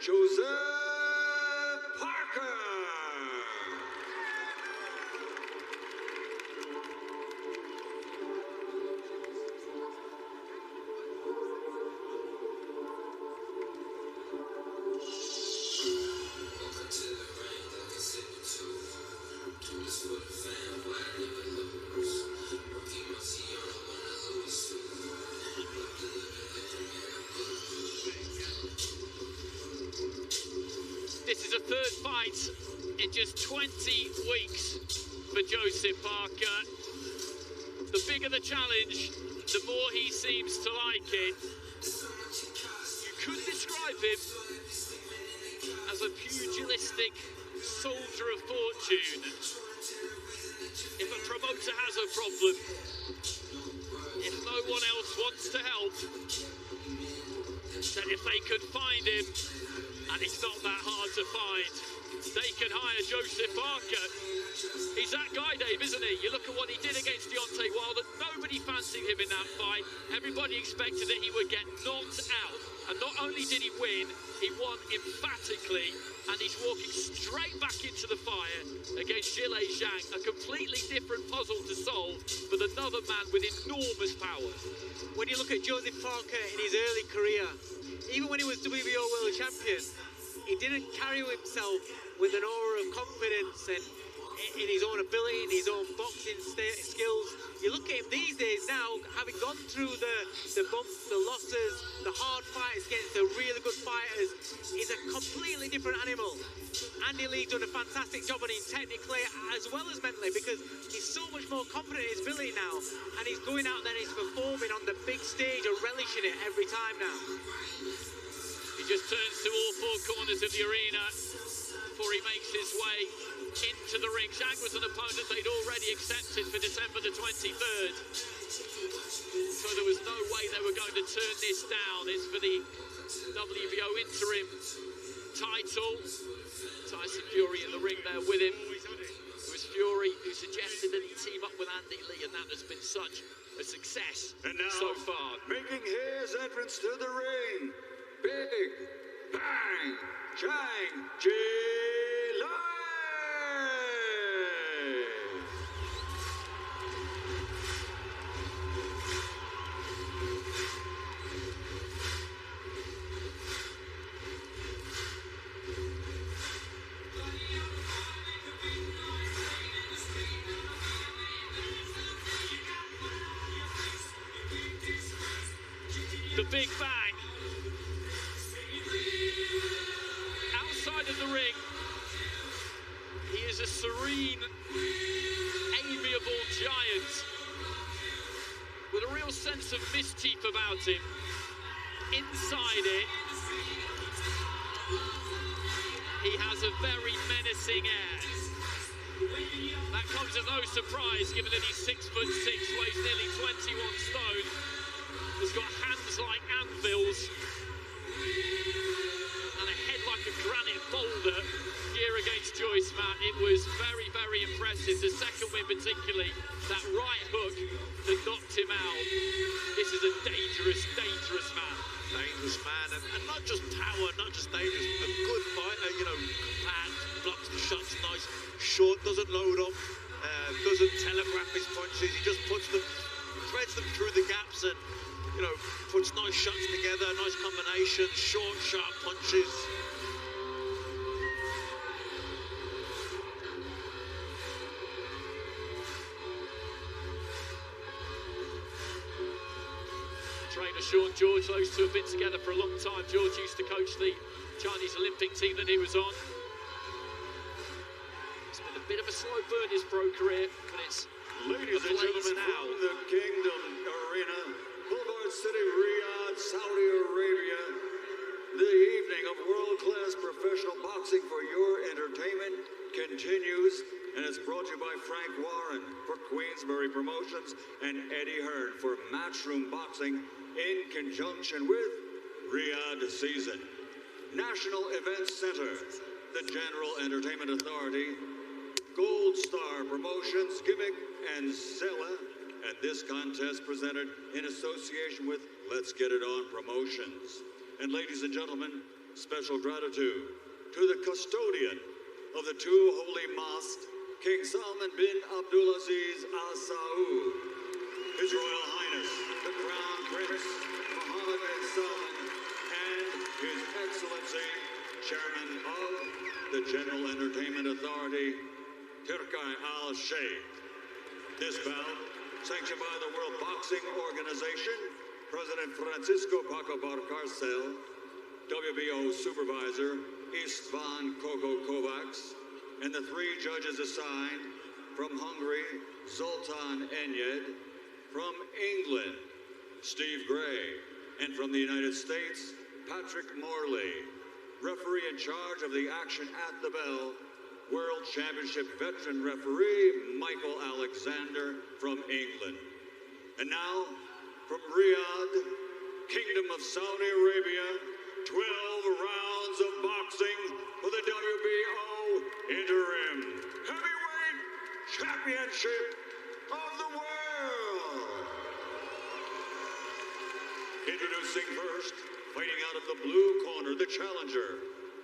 Joseph Parker. This is a third fight in just 20 weeks for Joseph Parker. The bigger the challenge, the more he seems to like it. You could describe him as a pugilistic soldier of fortune. If a promoter has a problem, if no one else wants to help, then if they could find him, and it's not that hard to find, they can hire Joseph Parker. He's that guy, Dave, isn't he? You look at what he did against Deontay Wilder. Nobody fancied him in that fight. Everybody expected that he would get knocked out. And not only did he win, he won emphatically. And he's walking straight back into the fire against Zhang, a completely different puzzle to solve, but another man with enormous power. When you look at Joseph Parker in his early career, even when he was WBO World Champion, he didn't carry himself with an aura of confidence and in his own ability, in his own boxing skills. You look at him these days now, having gone through the bumps, the losses, the hard fights against the really good fighters, he's a completely different animal. Andy Lee's done a fantastic job on him technically as well as mentally, because he's so much more confident in his ability now, and he's going out there and he's performing on the big stage and relishing it every time now. He just turns to all four corners of the arena before he makes his way into the ring. Zhang was an opponent they'd already accepted for December the 23rd. So there was no way they were going to turn this down. It's for the WBO interim title. Tyson Fury in the ring there with him. It was Fury who suggested that he team up with Andy Lee, and that has been such a success so far. Making his entrance to the ring, Big Bang Zhang Jilai. The Big Bang. Outside of the ring, he is a serene, amiable giant with a real sense of mischief about him. Inside it, he has a very menacing air. That comes as no surprise, given that he's 6'6", weighs nearly 21 stone. He's got hands like anvils and a head like a granite boulder here against Joyce, Matt. It was very, very impressive. The second win particularly, that right hook that knocked him out. This is a dangerous, dangerous man. Dangerous man, and not just power, not just dangerous, a good fighter, you know, compact, blocks the shots nice, short, doesn't load up, doesn't telegraph his punches, he just puts them, threads them through the gaps and, you know, puts nice shots together, nice combinations, short, sharp punches. Trainer Sean George, those two have been together for a long time. George used to coach the Chinese Olympic team that he was on. It's been a bit of a slow burn, his pro career, but it's Ladies and gentlemen, now. from the Kingdom Arena, Boulevard City, Riyadh, Saudi Arabia, the evening of world-class professional boxing for your entertainment continues, and it's brought to you by Frank Warren for Queensbury Promotions and Eddie Hearn for Matchroom Boxing in conjunction with Riyadh Season, National Events Center, the General Entertainment Authority, Gold Star Promotions, Gimmick, and Zella, and this contest presented in association with Let's Get It On Promotions. And ladies and gentlemen, Special gratitude to the custodian of the two holy mosques, King Salman bin Abdulaziz Al Saud, His Royal Highness, the Crown Prince Mohammed bin Salman, and His Excellency, Chairman of the General Entertainment Authority, Turkai Al Sheikh. This bout, sanctioned by the World Boxing Organization, President Francisco Paco Barcarcel, WBO Supervisor Istvan Koko Kovacs, and the three judges assigned from Hungary, Zoltan Enyed, from England, Steve Gray, and from the United States, Patrick Morley. Referee in charge of the action at the bell, World Championship veteran referee Michael Alexander from England. And now, from Riyadh, Kingdom of Saudi Arabia, 12 rounds of boxing for the WBO Interim Heavyweight Championship of the World. Introducing first, fighting out of the blue corner, the challenger,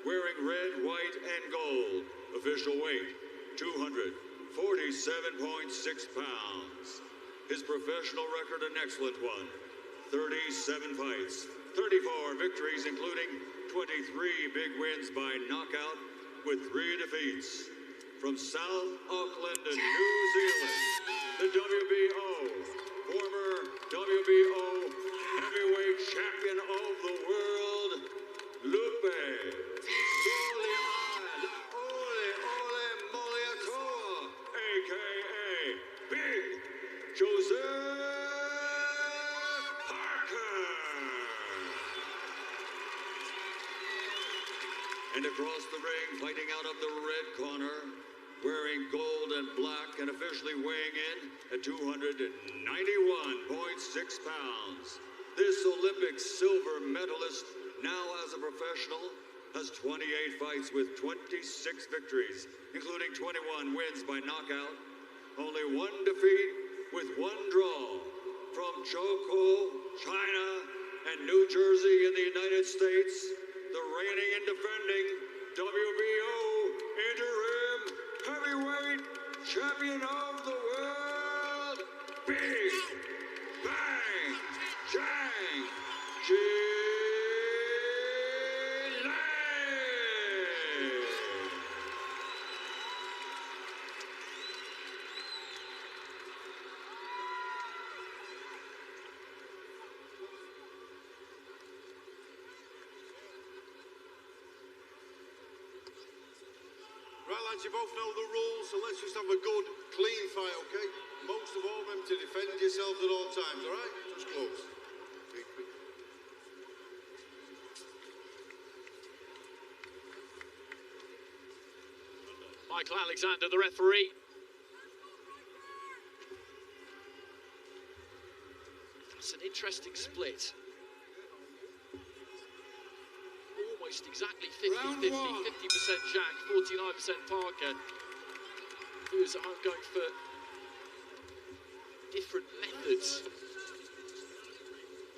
wearing red, white, and gold. Official weight, 247.6 pounds. His professional record, an excellent one. 37 fights, 34 victories, including 23 big wins by knockout with 3 defeats. From South Auckland, New Zealand, the WBO, former WBO heavyweight champion of the world, Lupe Moliatoa, a.k.a. Big Joseph Parker. And across the ring, fighting out of the red corner, wearing gold and black and officially weighing in at 291.6 pounds. This Olympic silver medalist, now as a professional, has 28 fights with 26 victories, including 21 wins by knockout, only 1 defeat with 1 draw. From Choko, China, and New Jersey in the United States, the reigning and defending WBO Interim Heavyweight Champion of the World, Big Bang Zhang. Right, lads, you both know the rules, so let's just have a good, clean fight, okay? Most of all, remember to defend yourselves at all times, all right? Just close. Keep it. Michael Alexander, the referee. That's an interesting split. Almost exactly 50-50, 50% Zhang, 49% Parker. Who is at home going for different methods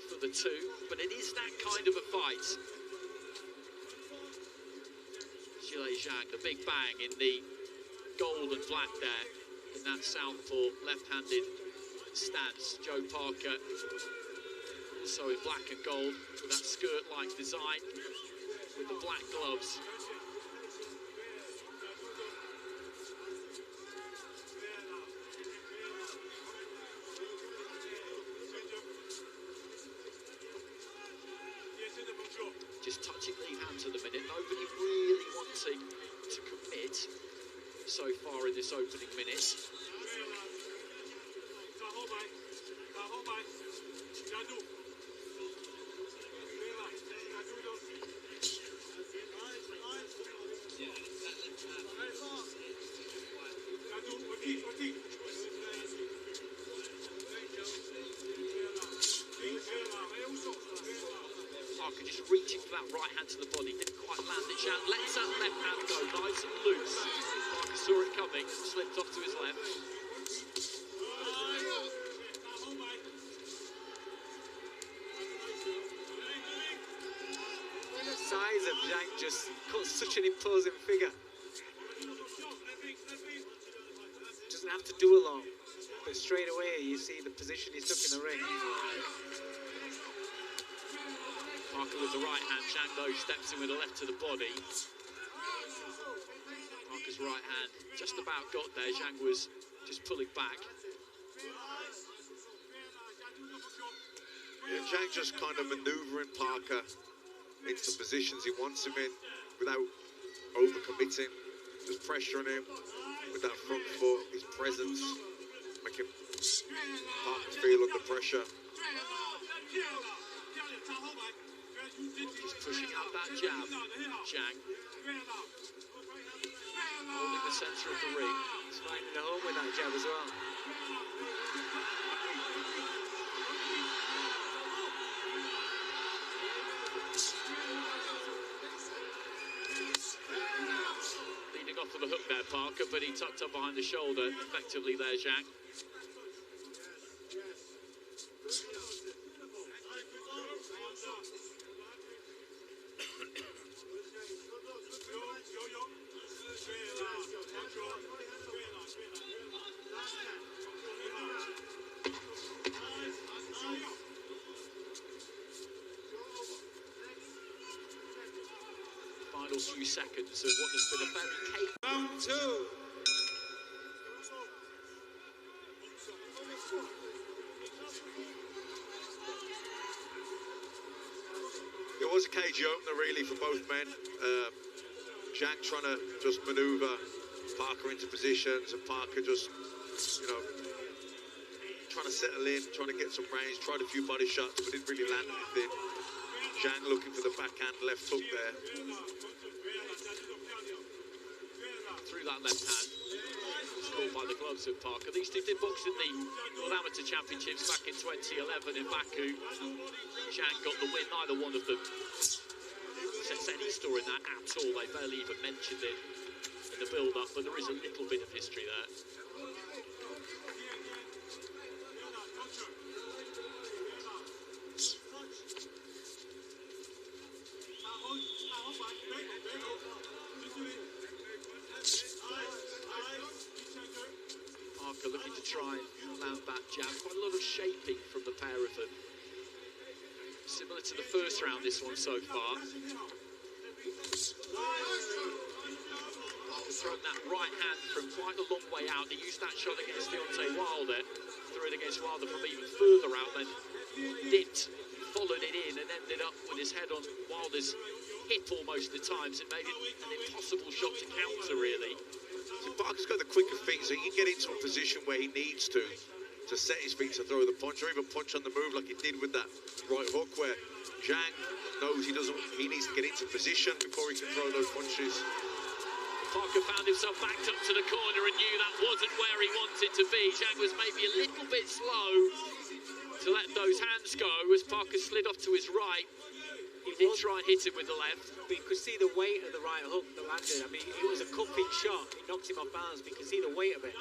for the two, but it is that kind of a fight. Zhang, the big bang in the gold and black there, in that southpaw left-handed stance. Joe Parker also in black and gold with that skirt-like design with the black gloves. Just touching lead hands at the minute. Nobody really wanting to commit so far in this opening minute. Parker just reaching for that right hand to the body, didn't quite land it. Zhang lets that left hand go nice and loose. Parker saw it coming, slipped off to his left. Side eyes of Zhang just cut such an imposing figure. Doesn't have to do a lot, but straight away you see the position he's took in the ring. Parker with the right hand, Zhang though steps in with the left to the body. Parker's right hand just about got there, Zhang was just pulling back. Yeah, Zhang just kind of manoeuvring Parker into positions he wants him in without overcommitting, just pressuring him with that front foot, his presence, making Parker feel under pressure. Just pushing out that jab, Zhang. Holding the centre of the ring. He's finding the home with that jab as well. Leading off with a hook there, Parker, but he tucked up behind the shoulder effectively there, Zhang. Final few seconds of what has been a very capable. Round two. It was a cagey opener really for both men. Zhang trying to just manoeuvre Parker into positions, and Parker just, you know, trying to settle in, trying to get some range, tried a few body shots, but didn't really land anything. Zhang looking for the backhand left hook there. Through that left hand, scored by the gloves of Parker. These two did box in the World Amateur Championships back in 2011 in Baku. Zhang got the win, neither one of them sets any store in that at all. They barely even mentioned it in the build-up, but there is a little bit of history there. Parker looking to try and land that jab. Quite a lot of shaping from the pair of them. Similar to the first round, this one so far. Parker's thrown that right hand from quite a long way out. He used that shot against Deontay Wilder. Threw it against Wilder from even further out, then dipped, followed it in, and ended up with his head on Wilder's hip almost at times. It made it an impossible shot to counter, really. So Parker's got the quicker feet, so he can get into a position where he needs to set his feet to throw the punch, or even punch on the move like he did with that right hook, where Zhang knows he needs to get into position before he can throw those punches. Parker found himself backed up to the corner and knew that wasn't where he wanted to be. Zhang was maybe a little bit slow to let those hands go as Parker slid off to his right. He did try and hit him with the left. But you could see the weight of the right hook that landed. I mean, it was a cupping shot. It knocked him off balance, but you can see the weight of it.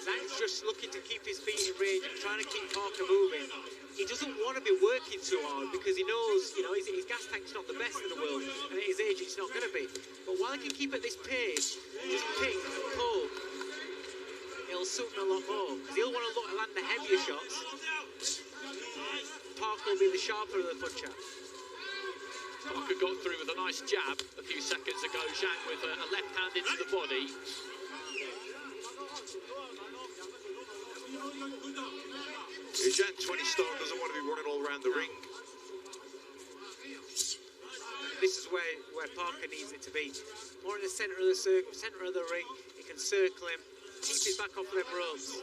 Zhang's just looking to keep his feet in range and trying to keep Parker moving. He doesn't want to be working too hard because he knows, you know, his gas tank's not the best in the world, and at his age it's not going to be. But while he can keep at this pace, just pick and pull, it'll suit him a lot more because he'll want to land the heavier shots. Parker will be the sharper of the puncher. Parker got through with a nice jab a few seconds ago. Zhang with a left hand into the body. Zhang, 20 stone, doesn't want to be running all around the ring. This is where Parker needs it to be. More in the centre of the circle, centre of the ring. He can circle him, keep his back off them ropes,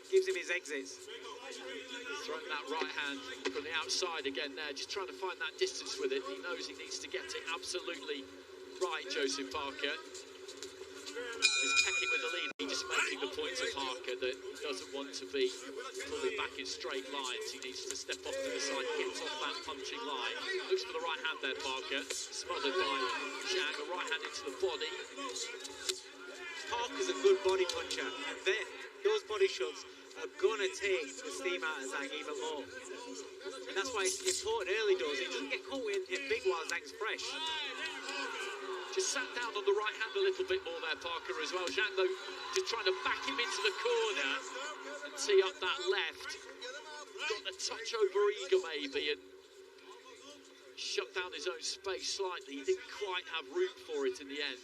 gives him his exits. Throwing that right hand from the outside again there, just trying to find that distance with it. He knows he needs to get it absolutely right, Joseph Parker. Just pecking with the lead, just making the point to Parker that he doesn't want to be pulling back in straight lines. He needs to step off to the side, get off that punching line. Looks for the right hand there, Parker. Smothered by Zhang, a right hand into the body. Parker's a good body puncher, and then those body shots are going to take the steam out of Zhang even more. And that's why it's important early doors. He doesn't get caught in big while Zhang's fresh. Just sat down on the right hand a little bit more there, Parker, as well. Zhang, though, just trying to back him into the corner and tee up that left. Got the touch over eager, maybe, and shut down his own space slightly. He didn't quite have room for it in the end.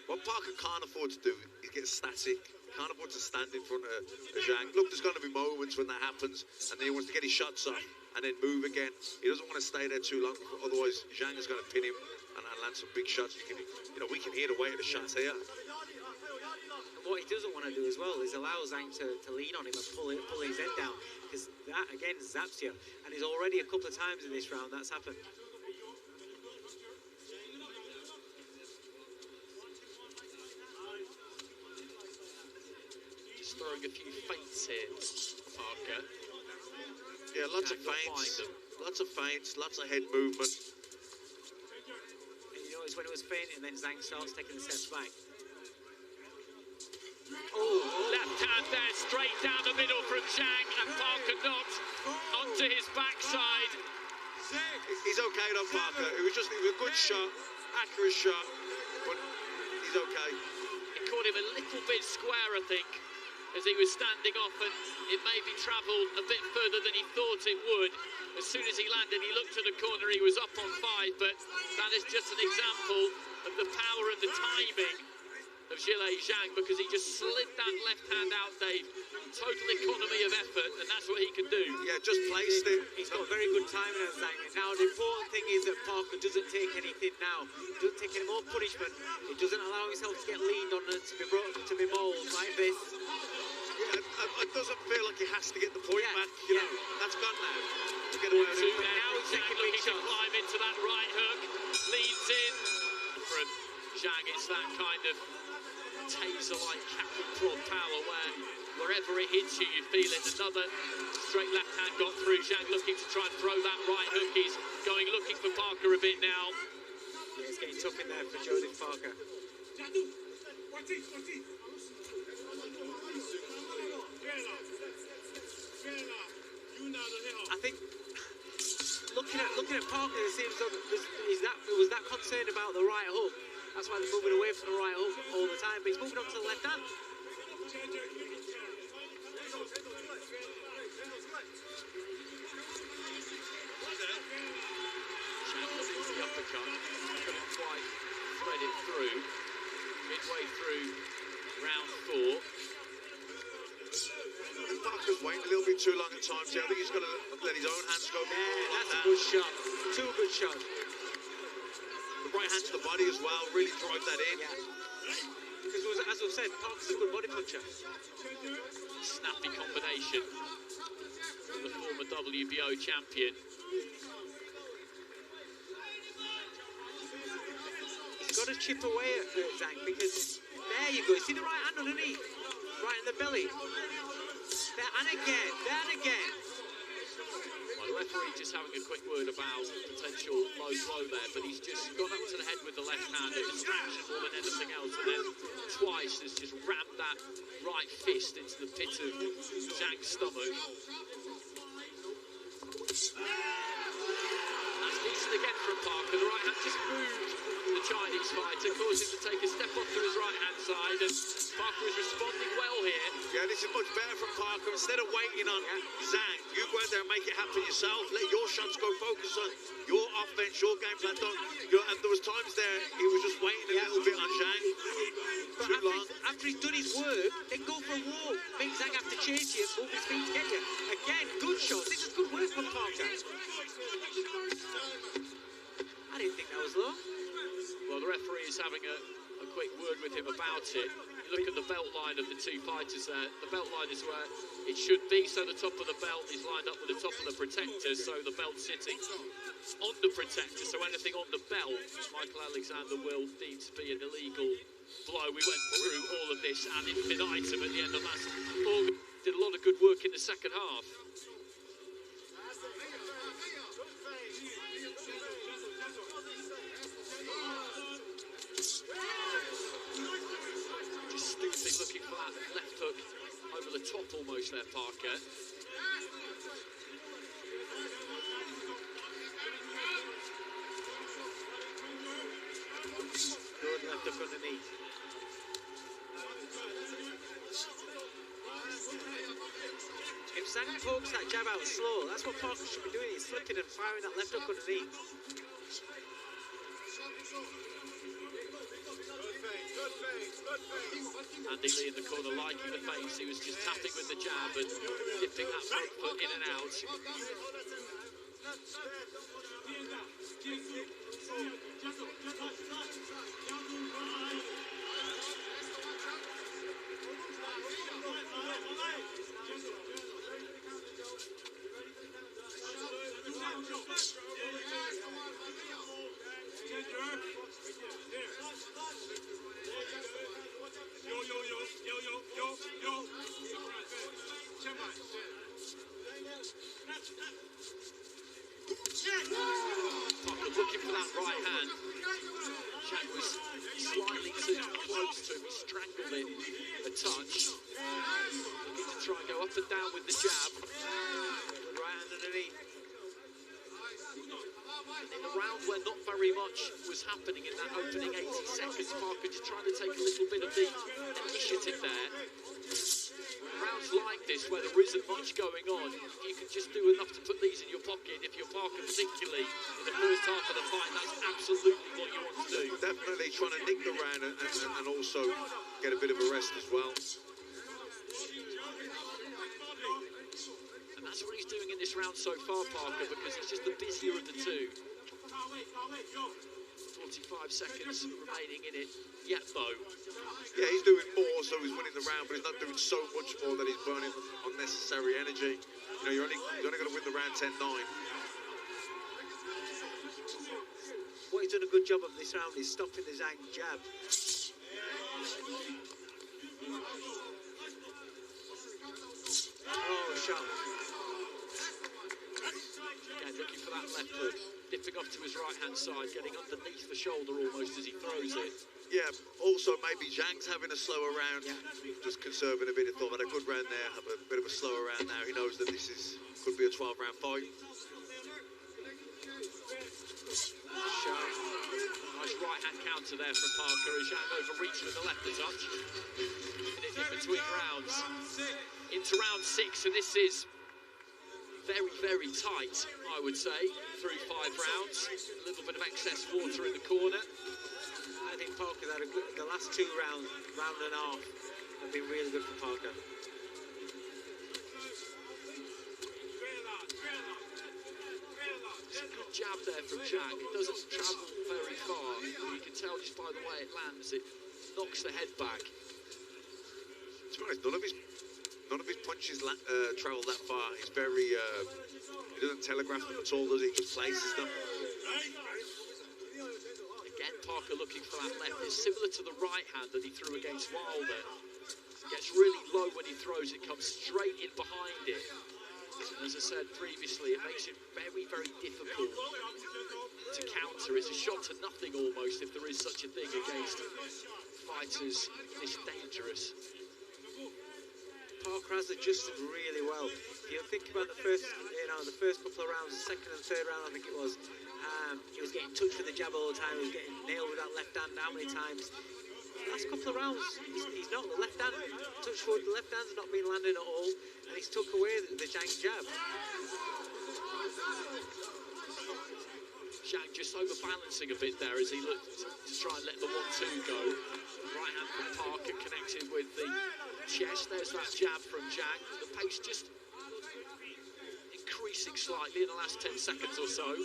What Parker can't afford to do is get static. Can't afford to stand in front of Zhang. Look, there's going to be moments when that happens, and then he wants to get his shots off and then move again. He doesn't want to stay there too long, otherwise Zhang is going to pin him and land some big shots. We can hear the weight of the shots here. And what he doesn't want to do as well is allow Zhang to lean on him and pull his head down, because that again zaps you. And he's already a couple of times in this round that's happened. Throwing a few feints here, Parker. Yeah, lots of feints, lots of head movement. And you notice when it was feinting, then Zhang starts taking the steps back. Oh, left hand there, straight down the middle from Zhang, and Parker not onto his backside. He's okay though, Parker. It was a good shot, accurate shot, but he's okay. He caught him a little bit square, I think, as he was standing off, and it maybe travelled a bit further than he thought it would. As soon as he landed, he looked to the corner, he was up on 5, but that is just an example of the power and the timing of Zhang, because he just slid that left hand out, Dave. Total economy of effort, and that's what he can do. Yeah, just placed it. He's got very good timing on Zhang. Now, the important thing is that Parker doesn't take anything now. He doesn't take any more punishment. He doesn't allow himself to get leaned on and to be mauled like this. Yeah, it doesn't feel like he has to get the point back. You know, that's gone now. To get away with it. Now he's looking to climb into that right hook. Leads in from Zhang. It's that kind of taser-like cattle prod power where wherever it hits you, you feel it. Another straight left hand got through. Zhang looking to try and throw that right hook. He's looking for Parker a bit now. Yeah, it's getting tough in there for Joseph Parker. I think looking at Parker, it seems like he was that concerned about the right hook. That's why they're moving away from the right hook all the time. But he's moving on to the left hand. The uppercut couldn't quite thread it through. Midway through round 4. Parker's waiting a little bit too long at times here. I think he's got to let his own hands go. That's a good shot. 2 good shots. The right hand to the body as well, really drive that in. Yeah. Because as we've said, Parker's a good body puncher. Snappy combination from the former WBO champion. He's got to chip away at Zhang, because there you go. See the right hand underneath? Right in the belly. There and again, there and again. Well, the referee just having a quick word about potential low blow there, but he's just gone up to the head with the left hand, a distraction more than anything else, and then twice has just rammed that right fist into the pit of Zhang's stomach. That's decent again from Parker. The right hand just moved the Chinese fighter, caused him to take a step off to his right hand side, and Parker is responding well here. Yeah, this is much better from Parker. Instead of waiting on Zhang, you go out there and make it happen yourself. Let your shots go. Focus on your offense, your game plan. And there was times there he was just waiting a little bit on Zhang. But after he's done his work, then go for a walk. Make Zhang have to chase you, move his feet to get you. Again, good shots. This is good work from Parker. I didn't think that was low. Well, the referee is having a quick word with him about it. You look at the belt line of the two fighters there. The belt line is where it should be, so the top of the belt is lined up with the top of the protector, so the belt sitting on the protector, so anything on the belt, Michael Alexander will deem to be an illegal blow. We went through all of this ad infinitum at the end of last August. Did a lot of good work in the second half. Looking for that left hook over the top almost approach there, Parker. Good left hook underneath. If Zhang pokes that jab out slow, that's what Parker should be doing. He's flicking and firing that left hook underneath. Andy Lee in the corner liking the face. He was just tapping with the jab and dipping that front foot in and out. Parker looking for that right hand. Zhang was slightly too close to him. He strangled it a touch. Looking to try and go up and down with the jab. Right hand underneath. In a round where not very much was happening in that opening 80 seconds, Parker just trying to take a little bit of the initiative there. Rounds like this, where there isn't much going on, you can just do enough to put these in your pocket. If you're Parker, particularly in the first half of the fight, that's absolutely what you want to do. Definitely trying to nick the round and also get a bit of a rest as well. And that's what he's doing in this round so far, Parker, because he's just the busier of the two. 45 seconds remaining in it yet, though. Yeah, he's doing more, so he's winning the round, but he's not doing so much more that he's burning unnecessary energy. You know, you're only going to win the round 10-9. What he's done a good job of this round is stopping the Zhang jab. Oh, shot. Yeah, looking for that left hook. Dipping off to his right-hand side, getting underneath the shoulder almost as he throws it. Yeah, also maybe Zhang's having a slower round, just conserving a bit of thought. Had a good round there, have a bit of a slower round now. He knows that this could be a 12-round fight. Nice right-hand counter there from Parker as Zhang overreached with the left a touch. In between rounds. Into round 6, and this is very, very tight, I would say, through 5 rounds. A little bit of excess water in the corner. I think Parker had the last 2 rounds, round and a half, have been really good for Parker. It's a good jab there from Zhang. It doesn't travel very far. You can tell just by the way it lands, it knocks the head back. To be honest, none of his punches travel that far. He's very, he doesn't telegraph them at all, does he? He just places them. Again, Parker looking for that left. It's similar to the right hand that he threw against Wilder. Gets really low when he throws it, comes straight in behind it. And as I said previously, it makes it very, very difficult to counter. It's a shot to nothing almost, if there is such a thing, against fighters this dangerous. Parker has adjusted really well. If you think about the first couple of rounds, the second and third round, I think it was, he was getting touched with the jab all the time. He was getting nailed with that left hand how many times? The last couple of rounds, he's not. The left hand, touch wood, the left hand's not been landing at all, and he's took away the Zhang jab. Zhang just overbalancing a bit there as he looked to try and let the 1-2 go. Right hand from Parker connected with the chest. There's that jab from Zhang. The pace just increasing slightly in the last 10 seconds or so.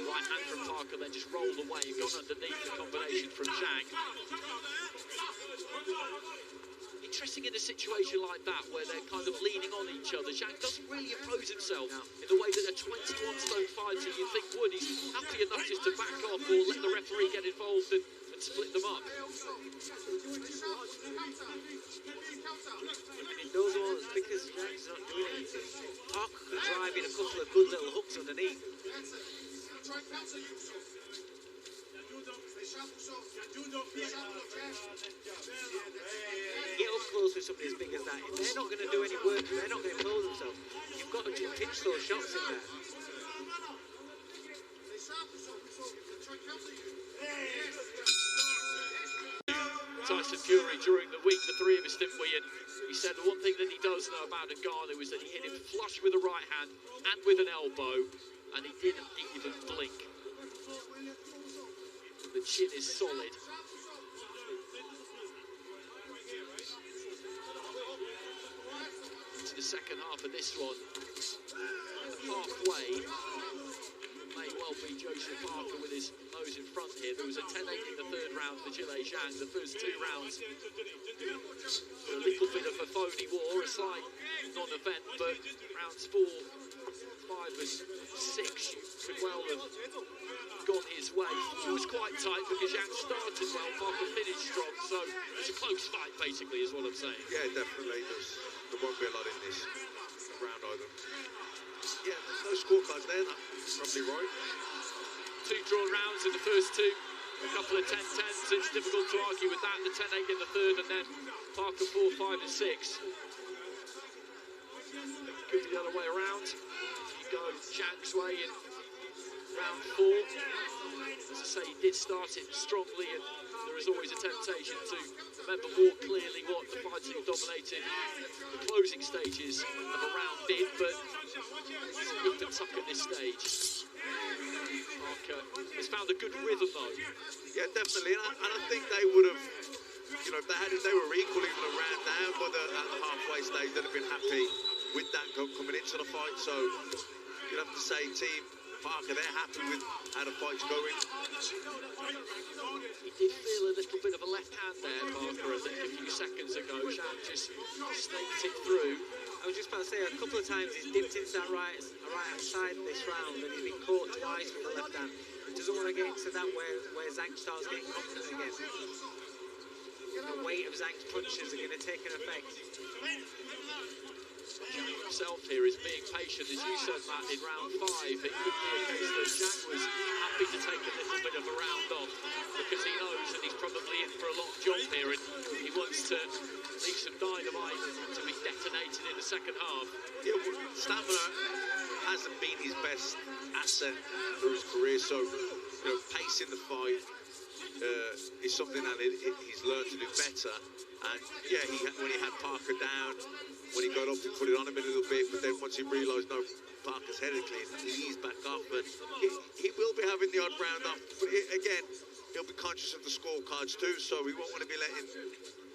Right hand from Parker, then just rolled away and got underneath the combination from Zhang. Interesting in a situation like that where they're kind of leaning on each other. Zhang doesn't really impose himself in the way that a 21-stone fighter you'd think would. He's happy enough just to back off or let the referee get involved and split them up. In those ones, because Zhang's not doing anything, Parker could drive in a couple of good little hooks underneath. Get up close with somebody as big as that. If they're not going to do any work, if they're not going to impose themselves, you've got to pinch those shots in there. Tyson Fury during the week, the three of us, didn't we? And he said the one thing that he does know about Ngannou is that he hit him flush with the right hand and with an elbow, and he didn't even blink. The chin is solid. Into the second half of this one. Halfway. May well be Joseph Parker with his nose in front here. There was a 10-8 in the third round for Zhang. The first two rounds were a little bit of a phony war, a slight non-event, but rounds 4, 5 and 6 could well have gone his way. It was quite tight because Zhang started well, Parker finished strong, so it's a close fight basically is what I'm saying. Yeah, definitely. There won't be a lot in this round either. Yeah, there's no scorecards there, that's probably right. 2 draw rounds in the first two, a couple of 10-10s, it's difficult to argue with that. The 10-8 in the third, and then Parker 4, 5 and 6. Could be the other way around. You go Zhang's way in round 4. As I say, he did start it strongly, and there is always a temptation to remember more clearly what the fights that dominated the closing stages of a round did, but it's a nip and tuck at this stage. Parker has found a good rhythm though. Yeah, definitely, and I think they would have, you know, if they were equal even a round down, but at the halfway stage they'd have been happy with that coming into the fight. So you'd have to say, Team Parker, they're happy with how the fight's going. He did feel a little bit of a left hand there, Parker, I think a few seconds ago. Zhang just snaked it through. I was just about to say, a couple of times he's dipped into that right hand side this round, and he's been caught twice with the left hand. He doesn't want to get into that where Zhang starts getting confident again. The weight of Zhang's punches are going to take an effect. Zhang himself here is being patient, as you said, Matt, in round 5. It could be a case that Zhang was happy to take a little bit of a round off because he knows that he's probably in for a long job here and he wants to leave some dynamite to be detonated in the second half. Yeah, well, stamina hasn't been his best asset through his career, so you know, pacing the fight is something that he's learned to do better. And yeah, when he had Parker down, when he got up, he put it on him a little bit, but then once he realised, no, Parker's headed clean, he eased back off, and he will be having the odd round off, but again, he'll be conscious of the scorecards too, so he won't want to be letting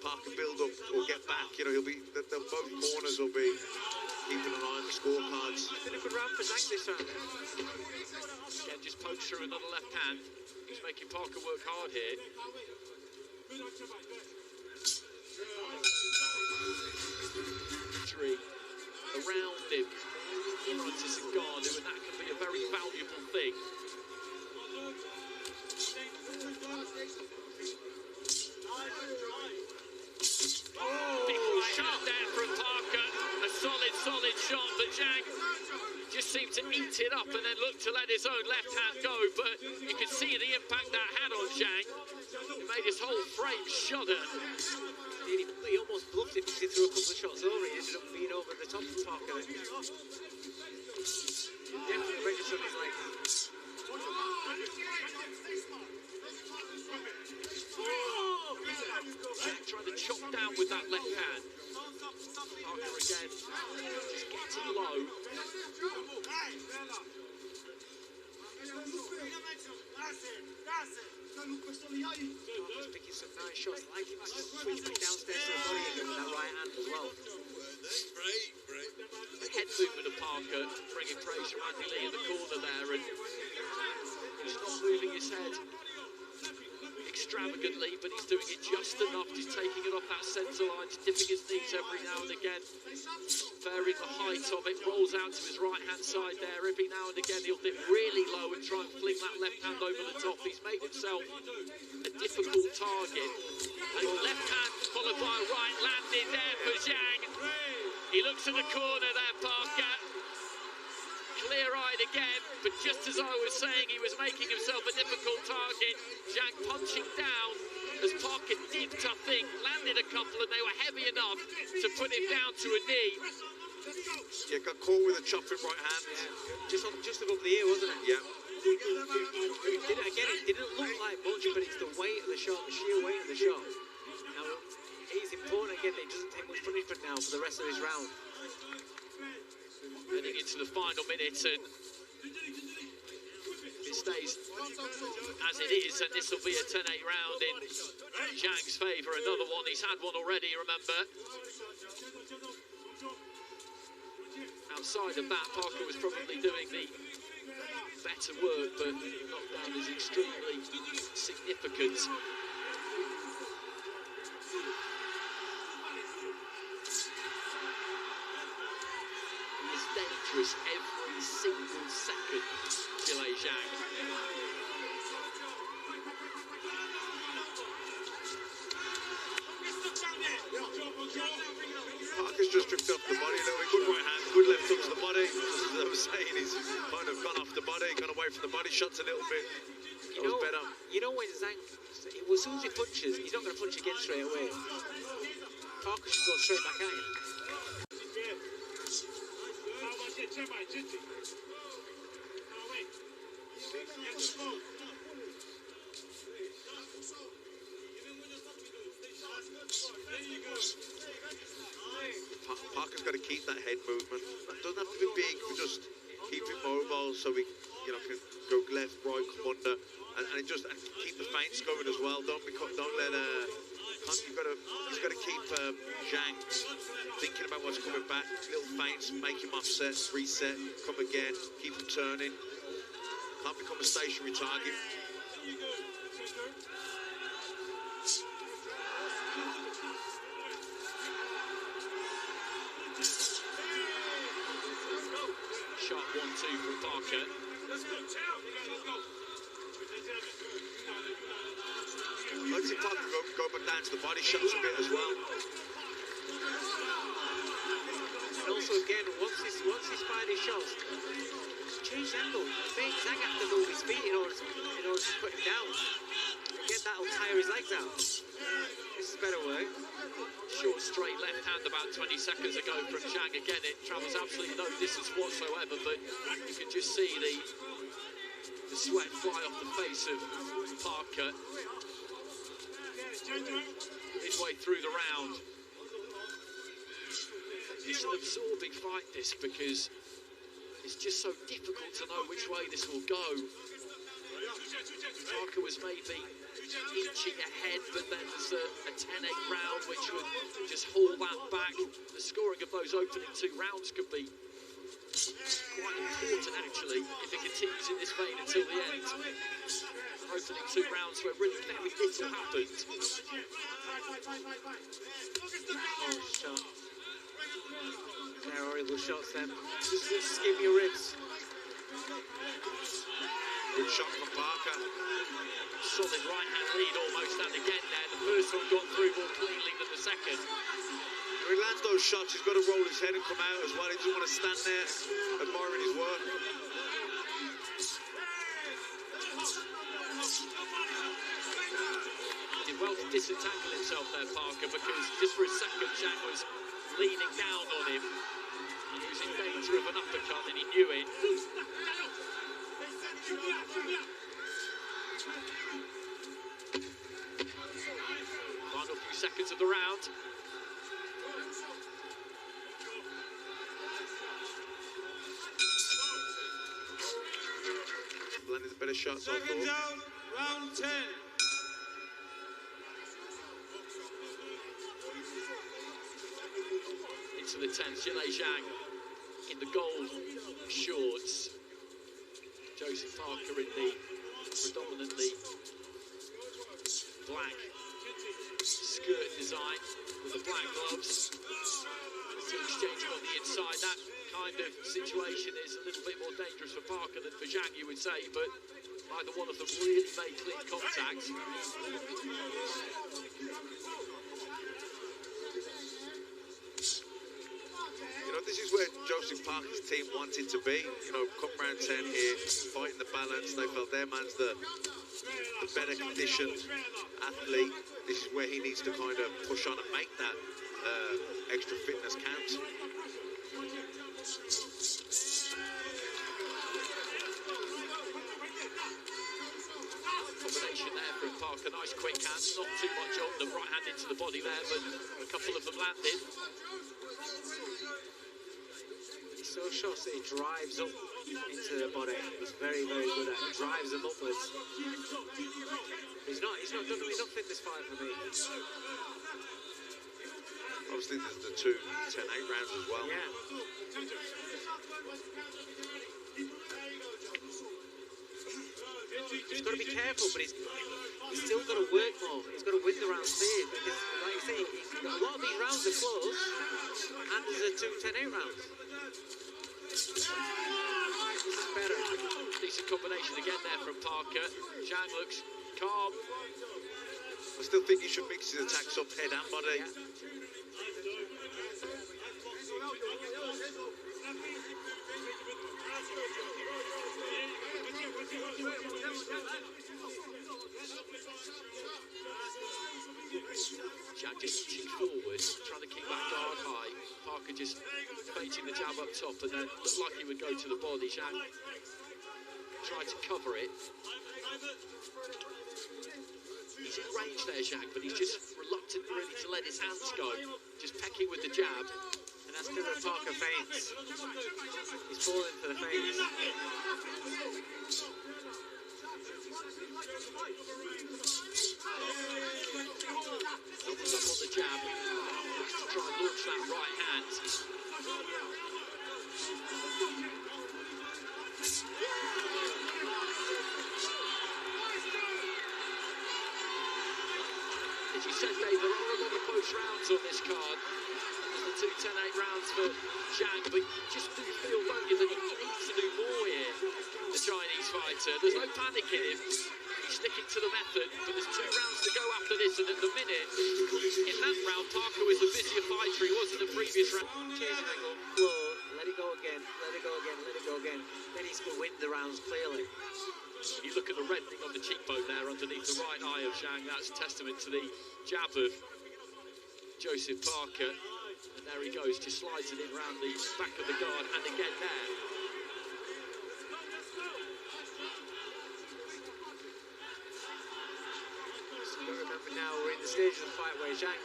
Parker build up or get back. You know, both corners will be keeping an eye on the scorecards. It's been a good round for Zhang this round. Again, just pokes through another left hand. He's making Parker work hard here. Around him, Francis Ngannou, and that can be a very valuable thing. Big shot there from Parker, a solid shot, but Zhang just seemed to eat it up and then looked to let his own left hand go, but you can see the impact that had on Zhang. It made his whole frame shudder. He almost bluffed it because he threw a couple of shots over. He ended up being over the top of Parker. Definitely registered his leg. Trying to chop down with that left hand. Parker again, just getting low. Parker's picking some nice shots, like him to switch back downstairs to the body again with that right hand as well. The head movement of Parker bringing pressure Andy Lee in the corner there, and He's not moving his head extravagantly, but he's doing it just enough. He's taking it off that centre line, dipping his knees every now and again, varying the height of it, rolls out to his right-hand side there. Every now and again, he'll dip really low and try and fling that left hand over the top. He's made himself a difficult target. And left hand followed by a right landed there for Zhang. He looks at the corner there, Parker. Clear-eyed again, but just as I was saying, he was making himself a difficult target. Zhang punching down as Parker dipped, I think, landed a couple, and they were heavy enough to put him down to a knee. Yeah, got caught with a chopping right hand. Yeah. Just above the ear, wasn't it? Yeah. It didn't look like much, but it's the weight of the shot, the sheer weight of the shot. Now, it's important again that he doesn't take much punishment now for the rest of his round. Heading into the final minute, and it stays as it is, and this will be a 10-8 round in Zhang's favour. Another one, he's had one already, remember. Outside of that, Parker was probably doing the better work, but knockdown is extremely significant. Dangerous every single second, Zhang. Parker's just drifted off the body a little bit. Good right hand, good left hook to the body. As I was saying, he's kind of gone off the body, gone away from the body shots a little bit. That was better. You know when Zhang, as soon as he punches, he's not going to punch again straight away. Parker should go straight back at him. Parker's got to keep that head movement. It doesn't have to be big, but just keep it mobile so we, can go left, right, come under, and keep the feints going as well. Don't let he's got to keep Zhang thinking about what's coming back. Little feints, make him offset, reset, come again, keep him turning. Can't become a stationary target. Sharp 1-2 from Parker. I'd see Parker go back down to the body shots a bit as well. And also again, once he's fired his shots, change the angle. Make Zhang have to move his feet in order to put him down. Again, that'll tire his legs out. This is better work. Short straight left hand about 20 seconds ago from Zhang. Again, it travels absolutely no distance whatsoever, but you can just see the sweat fly off the face of Parker midway through the round. It's an absorbing fight, this, because it's just so difficult to know which way this will go. Parker was maybe inching ahead, but then there's a 10-8 round which would just haul that back. The scoring of those opening 2 rounds could be quite important, actually, if it continues in this vein until the end. Opening 2 rounds where really very little happened. Oh, shot. They're horrible shots then. Just give me your ribs. Good shot from Parker. Solid right-hand lead almost, and again there, the first one got through more cleanly than the second. When he lands those shots, he's got to roll his head and come out as well. He doesn't want to stand there admiring his work. He did well to disentangle himself there, Parker, because just for a second, Zhang was leaning down on him. And he was in danger of an uppercut, and he knew it. Final few seconds of the round. Landed the better shots. Second down, round 10. Into the 10th, Zhang in the gold shorts. Joseph Parker in the predominantly black skirt design with the black gloves. Still exchanging on the inside. That kind of situation is a little bit more dangerous for Parker than for Zhang, you would say, but neither one of them really made clean contact. You know, this is where Joseph Parker's team wanted to be. You know, come round 10 here, fighting the balance. They felt their man's the better conditioned athlete. This is where he needs to kind of push on and make that extra fitness count. Combination there from Parker, nice quick hands, not too much on the right hand into the body there, but a couple of them landed. He's so short that he drives up into the body. He's very, very good at it. He drives them upwards. He's not done enough in this fight for me. Obviously, there's the two 10-8 rounds as well. Yeah. He's got to be careful, but he's still got to work more. He's got to win the rounds clear. Because, like you say, a lot of these rounds are close, and there's a two 10-8 rounds. This is better. Decent combination again there from Parker. Zhang looks calm. I still think he should mix his attacks up head and body. Yeah. Zhang just inching forward, trying to keep that guard high. Parker just baiting the jab up top, and then looked like he would go to the body. Zhang tried to cover it. He's in range there, Zhang, but he's just reluctant really to let his hands go. Just pecking with the jab. And that's because of Parker feints. He's falling for the feints. Doubles up on the jab. Looks to try and launch that right hand. As you said, Dave, there are a lot of close rounds on this card. The two 10-8 rounds for Zhang, but you just do feel, don't you, that he needs to do more here, the Chinese fighter. There's no panic in him. He's sticking to the method, but there's 2 rounds to go after this, and at the minute, in that round, Parker was the busier fighter he was in the previous round. Change angle, flow, let it go again, let it go again, let it go again. Then he's going to win the rounds clearly. You look at the reddening on the cheekbone there underneath the right eye of Zhang. That's testament to the jab of Joseph Parker. And there he goes, just slides it in around the back of the guard, and again there. So you remember now we're in the stage of the fight where Zhang,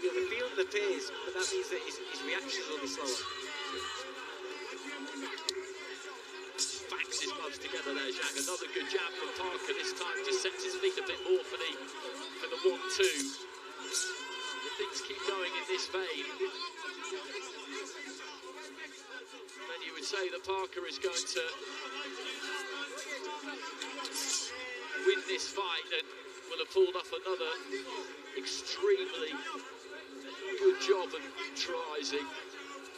you'll be feeling the pace, but that means that his reactions will be slower. Banks his gloves together there, Zhang. Another good jab from Parker. This time just sets his feet a bit more for the 1-2. Things keep going in this vein. Then you would say that Parker is going to win this fight and will have pulled off another extremely good job of neutralising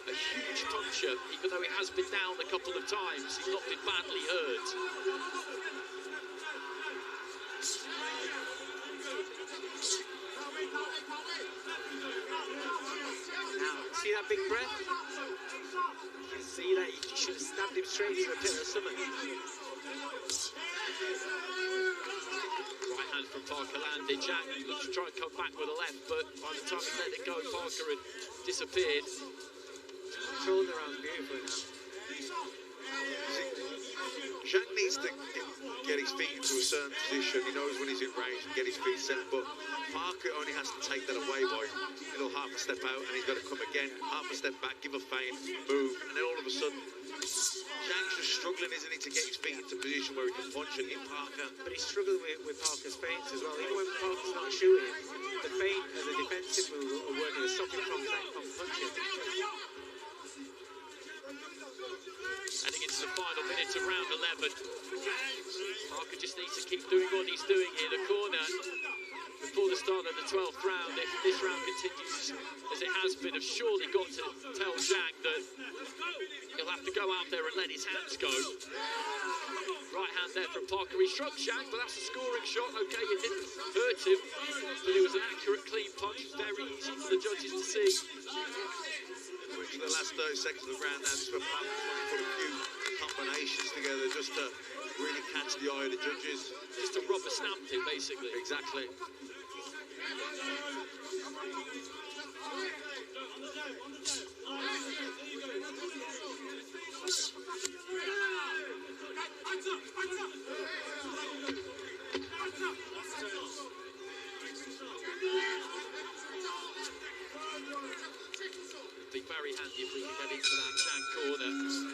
a huge puncher. Even though he has been down a couple of times, he's not been badly hurt. Now, see that big breath? You can see that he should have stabbed him straight to the pit of the stomach. Right hand from Parker landed. Zhang looks to try and come back with a left, but by the time he let it go, Parker had disappeared. Controlling the round beautifully now. Zhang needs to get his feet into a certain position. He knows when he's in range and get his feet set, but Parker only has to take that away by a little half a step out, and he's got to come again, half a step back, give a feint, move, and then all of a sudden, Zhang's just struggling, isn't he, to get his feet into a position where he can punch and hit Parker. But he's struggling with Parker's feints as well. Even when Parker's not shooting, the feint as a defensive move will work to stop him from punching. Heading into the final minute of round 11. Parker just needs to keep doing what he's doing here. The corner before the start of the 12th round, if this round continues as it has been, have surely got to tell Zhang that he'll have to go out there and let his hands go. Right hand there from Parker. He struck Zhang, but that's a scoring shot. Okay, it didn't hurt him, but it was an accurate, clean punch. Very easy for the judges to see. Which the last 30 seconds of the round, that's for Parker trying to put a few combinations together just to really catch the eye of the judges. Just to rubber stamp him, basically. Exactly. It'd be very handy if we could get into that Zhang corner.